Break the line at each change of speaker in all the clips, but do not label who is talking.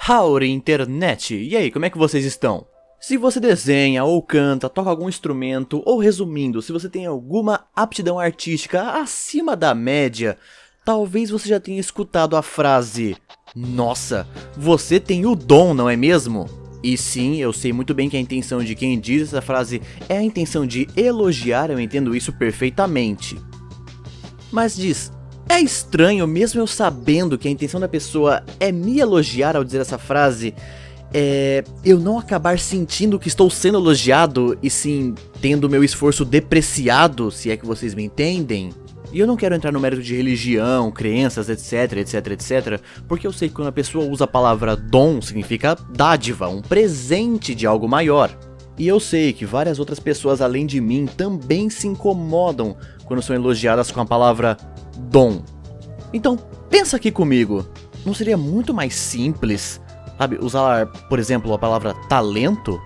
Howdy, internet! E aí, como é que vocês estão? Se você desenha ou canta, toca algum instrumento, ou resumindo, se você tem alguma aptidão artística acima da média, talvez você já tenha escutado a frase: "Nossa, você tem o dom, não é mesmo?" E sim, eu sei muito bem que a intenção de quem diz essa frase é a intenção de elogiar, eu entendo isso perfeitamente. Mas diz, é estranho mesmo eu sabendo que a intenção da pessoa é me elogiar ao dizer essa frase, eu não acabar sentindo que estou sendo elogiado e sim tendo meu esforço depreciado, se é que vocês me entendem? E eu não quero entrar no mérito de religião, crenças, etc, etc, etc, porque eu sei que quando a pessoa usa a palavra dom, significa dádiva, um presente de algo maior. E eu sei que várias outras pessoas além de mim também se incomodam quando são elogiadas com a palavra dom. Então, pensa aqui comigo, não seria muito mais simples, sabe, usar, por exemplo, a palavra talento?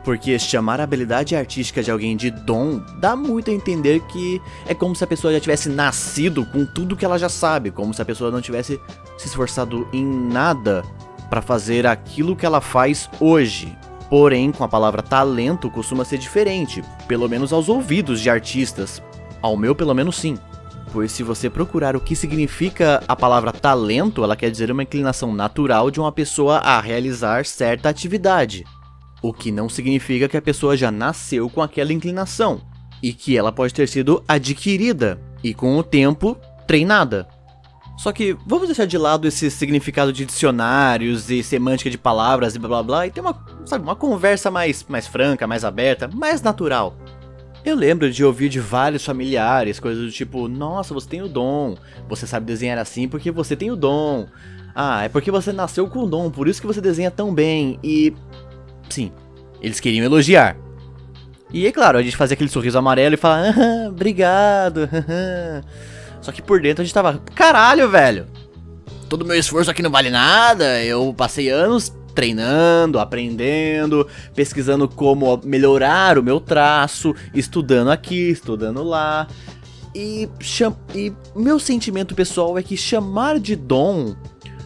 Porque chamar a habilidade artística de alguém de dom dá muito a entender que é como se a pessoa já tivesse nascido com tudo que ela já sabe, como se a pessoa não tivesse se esforçado em nada para fazer aquilo que ela faz hoje. Porém, com a palavra talento costuma ser diferente, pelo menos aos ouvidos de artistas. Ao meu, pelo menos sim. Pois se você procurar o que significa a palavra talento, ela quer dizer uma inclinação natural de uma pessoa a realizar certa atividade. O que não significa que a pessoa já nasceu com aquela inclinação, e que ela pode ter sido adquirida, e com o tempo, treinada. Só que vamos deixar de lado esse significado de dicionários e semântica de palavras e blá blá blá, e ter uma conversa mais franca, mais aberta, mais natural. Eu lembro de ouvir de vários familiares, coisas do tipo: "Nossa, você tem o dom, você sabe desenhar assim porque você tem o dom. Ah, é porque você nasceu com o dom, por isso que você desenha tão bem", e... sim, eles queriam elogiar. E é claro, a gente fazia aquele sorriso amarelo e falava: "Ah, obrigado, Só que por dentro a gente tava: "Caralho, velho, todo meu esforço aqui não vale nada, eu passei anos treinando, aprendendo, pesquisando como melhorar o meu traço, estudando aqui, estudando lá. E meu sentimento pessoal é que chamar de dom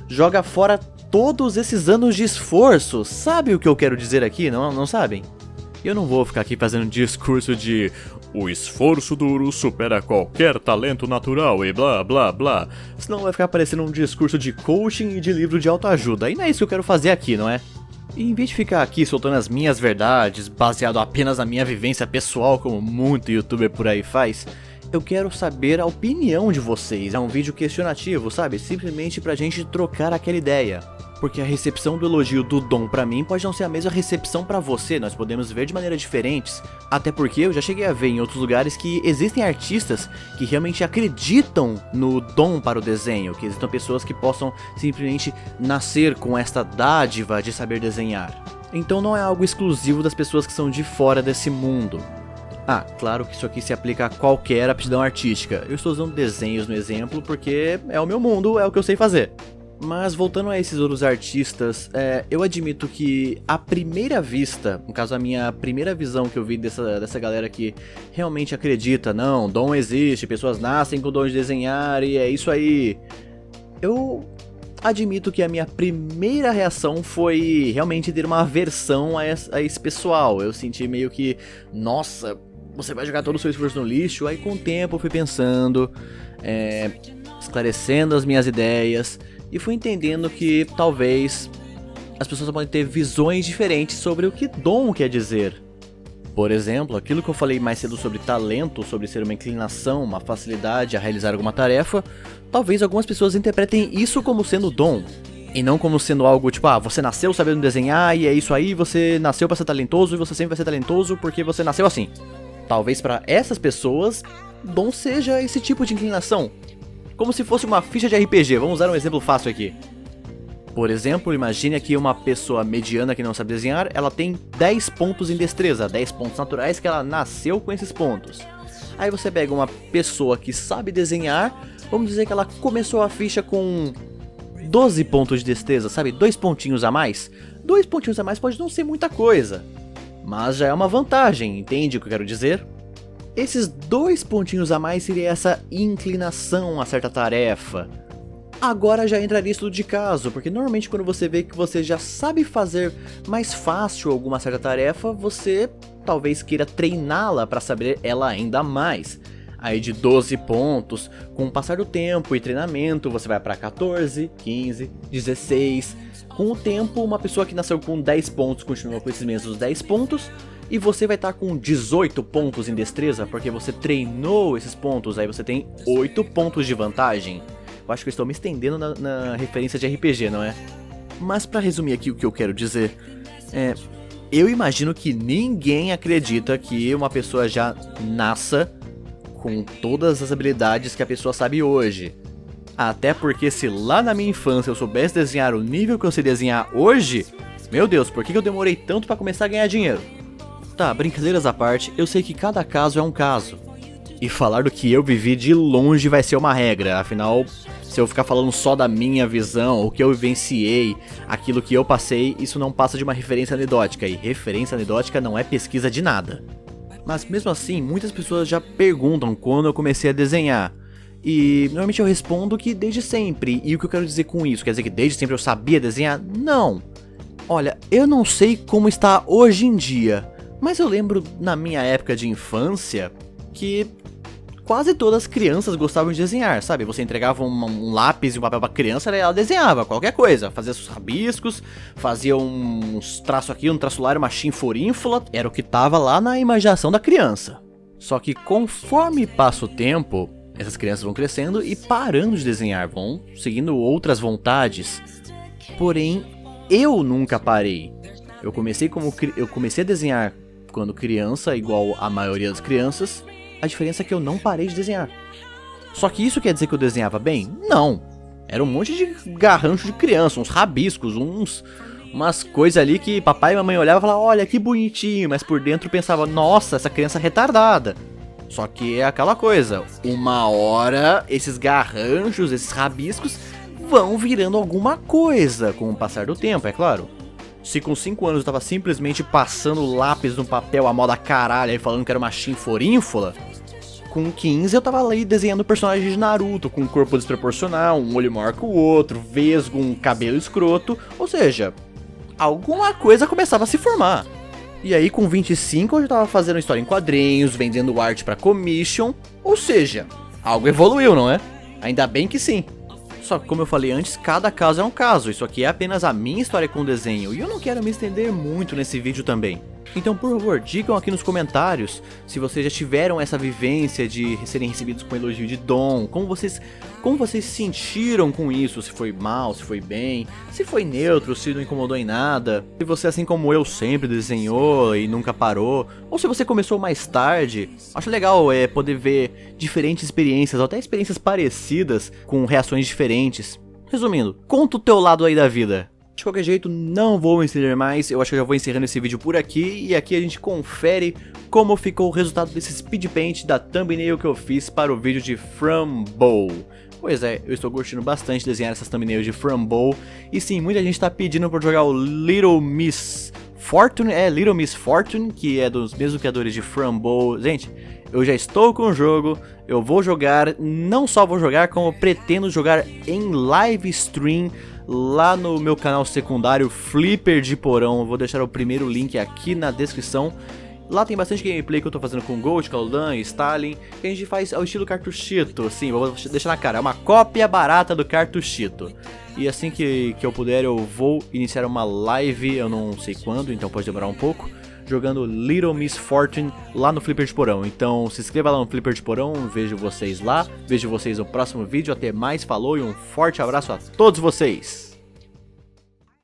joga fora todos esses anos de esforço. Sabe o que eu quero dizer aqui? Não sabem? Eu não vou ficar aqui fazendo um discurso de "o esforço duro supera qualquer talento natural" e blá blá blá. Senão vai ficar parecendo um discurso de coaching e de livro de autoajuda. E não é isso que eu quero fazer aqui, não é? E em vez de ficar aqui soltando as minhas verdades, baseado apenas na minha vivência pessoal, como muito youtuber por aí faz, eu quero saber a opinião de vocês. É um vídeo questionativo, sabe? Simplesmente pra gente trocar aquela ideia. Porque a recepção do elogio do dom pra mim pode não ser a mesma recepção pra você, nós podemos ver de maneiras diferentes. Até porque eu já cheguei a ver em outros lugares que existem artistas que realmente acreditam no dom para o desenho, que existam pessoas que possam simplesmente nascer com esta dádiva de saber desenhar. Então não é algo exclusivo das pessoas que são de fora desse mundo. Ah, claro que isso aqui se aplica a qualquer aptidão artística. Eu estou usando desenhos no exemplo porque é o meu mundo, é o que eu sei fazer. Mas voltando a esses outros artistas, eu admito que à primeira vista, no caso a minha primeira visão que eu vi dessa galera que realmente acredita, não, dom existe, pessoas nascem com o dom de desenhar e é isso aí. Eu admito que a minha primeira reação foi realmente ter uma aversão a esse pessoal. Eu senti meio que, nossa, você vai jogar todo o seu esforço no lixo. Aí com o tempo eu fui pensando, esclarecendo as minhas ideias, e fui entendendo que talvez as pessoas podem ter visões diferentes sobre o que dom quer dizer. Por exemplo, aquilo que eu falei mais cedo sobre talento, sobre ser uma inclinação, uma facilidade a realizar alguma tarefa, talvez algumas pessoas interpretem isso como sendo dom, e não como sendo algo tipo, você nasceu sabendo desenhar e é isso aí, você nasceu pra ser talentoso e você sempre vai ser talentoso porque você nasceu assim. Talvez para essas pessoas, dom seja esse tipo de inclinação. Como se fosse uma ficha de RPG, vamos usar um exemplo fácil aqui. Por exemplo, imagine aqui uma pessoa mediana que não sabe desenhar, ela tem 10 pontos em destreza, 10 pontos naturais que ela nasceu com esses pontos. Aí você pega uma pessoa que sabe desenhar, vamos dizer que ela começou a ficha com 12 pontos de destreza, sabe? 2 pontinhos a mais. 2 pontinhos a mais pode não ser muita coisa, mas já é uma vantagem, entende o que eu quero dizer? Esses 2 pontinhos a mais seria essa inclinação a certa tarefa. Agora já entraria estudo de caso, porque normalmente quando você vê que você já sabe fazer mais fácil alguma certa tarefa, você talvez queira treiná-la para saber ela ainda mais. Aí de 12 pontos, com o passar do tempo e treinamento, você vai para 14, 15, 16. Com o tempo, uma pessoa que nasceu com 10 pontos continua com esses mesmos 10 pontos, e você vai estar com 18 pontos em destreza, porque você treinou esses pontos, aí você tem 8 pontos de vantagem. Eu acho que eu estou me estendendo na referência de RPG, não é? Mas pra resumir aqui o que eu quero dizer, eu imagino que ninguém acredita que uma pessoa já nasça com todas as habilidades que a pessoa sabe hoje. Até porque se lá na minha infância eu soubesse desenhar o nível que eu sei desenhar hoje, meu Deus, por que eu demorei tanto pra começar a ganhar dinheiro? Tá, brincadeiras à parte, eu sei que cada caso é um caso. E falar do que eu vivi de longe vai ser uma regra, afinal, se eu ficar falando só da minha visão, o que eu vivenciei, aquilo que eu passei, isso não passa de uma referência anedótica, e referência anedótica não é pesquisa de nada. Mas mesmo assim, muitas pessoas já perguntam quando eu comecei a desenhar. E normalmente eu respondo que desde sempre. E o que eu quero dizer com isso? Quer dizer que desde sempre eu sabia desenhar? Não. Olha, eu não sei como está hoje em dia, mas eu lembro na minha época de infância que quase todas as crianças gostavam de desenhar, sabe? Você entregava um lápis e um papel pra criança e ela desenhava qualquer coisa. Fazia seus rabiscos, fazia uns traços aqui, um traço lá, uma chinforínfula. Era o que tava lá na imaginação da criança. Só que conforme passa o tempo, essas crianças vão crescendo e parando de desenhar, vão seguindo outras vontades. Porém, eu nunca parei. Eu comecei a desenhar quando criança, igual a maioria das crianças. A diferença é que eu não parei de desenhar. Só que isso quer dizer que eu desenhava bem? Não. Era um monte de garrancho de criança, uns rabiscos, umas coisas ali que papai e mamãe olhavam e falavam, olha que bonitinho, mas por dentro pensava, nossa, essa criança é retardada. Só que é aquela coisa, uma hora esses garranchos, esses rabiscos vão virando alguma coisa com o passar do tempo, é claro. Se com 5 anos eu tava simplesmente passando lápis no papel a moda caralho e falando que era uma chinforínfula, com 15 eu tava ali desenhando personagens de Naruto, com um corpo desproporcional, um olho maior que o outro, vesgo, um cabelo escroto, ou seja, alguma coisa começava a se formar. E aí com 25 eu já tava fazendo história em quadrinhos, vendendo arte pra commission, ou seja, algo evoluiu, não é? Ainda bem que sim. Só que como eu falei antes, cada caso é um caso, isso aqui é apenas a minha história com o desenho, e eu não quero me estender muito nesse vídeo também. Então por favor, digam aqui nos comentários se vocês já tiveram essa vivência de serem recebidos com elogio de dom, como vocês se sentiram com isso, se foi mal, se foi bem, se foi neutro, se não incomodou em nada, se você assim como eu sempre desenhou e nunca parou, ou se você começou mais tarde. Acho legal poder ver diferentes experiências, ou até experiências parecidas com reações diferentes. Resumindo, conta o teu lado aí da vida. De qualquer jeito, não vou me estender mais, eu acho que eu já vou encerrando esse vídeo por aqui, e aqui a gente confere como ficou o resultado desse speed paint da thumbnail que eu fiz para o vídeo de Frumble. Pois é, eu estou gostando bastante de desenhar essas thumbnails de Frumble, e sim, muita gente está pedindo para jogar o Little Miss Fortune, Little Miss Fortune, que é dos mesmos criadores de Frumble. Gente, eu já estou com o jogo, eu vou jogar, não só vou jogar, como pretendo jogar em live stream, lá no meu canal secundário Flipper de Porão. Eu vou deixar o primeiro link aqui na descrição. Lá tem bastante gameplay que eu tô fazendo com Gold, Kaldan e Stalin, que a gente faz ao estilo cartuchito. Sim, vou deixar na cara, é uma cópia barata do cartuchito. E assim que eu puder eu vou iniciar uma live, eu não sei quando, então pode demorar um pouco, jogando Little Miss Fortune lá no Flipper de Porão. Então se inscreva lá no Flipper de Porão, vejo vocês lá, vejo vocês no próximo vídeo, até mais, falou e um forte abraço a todos vocês!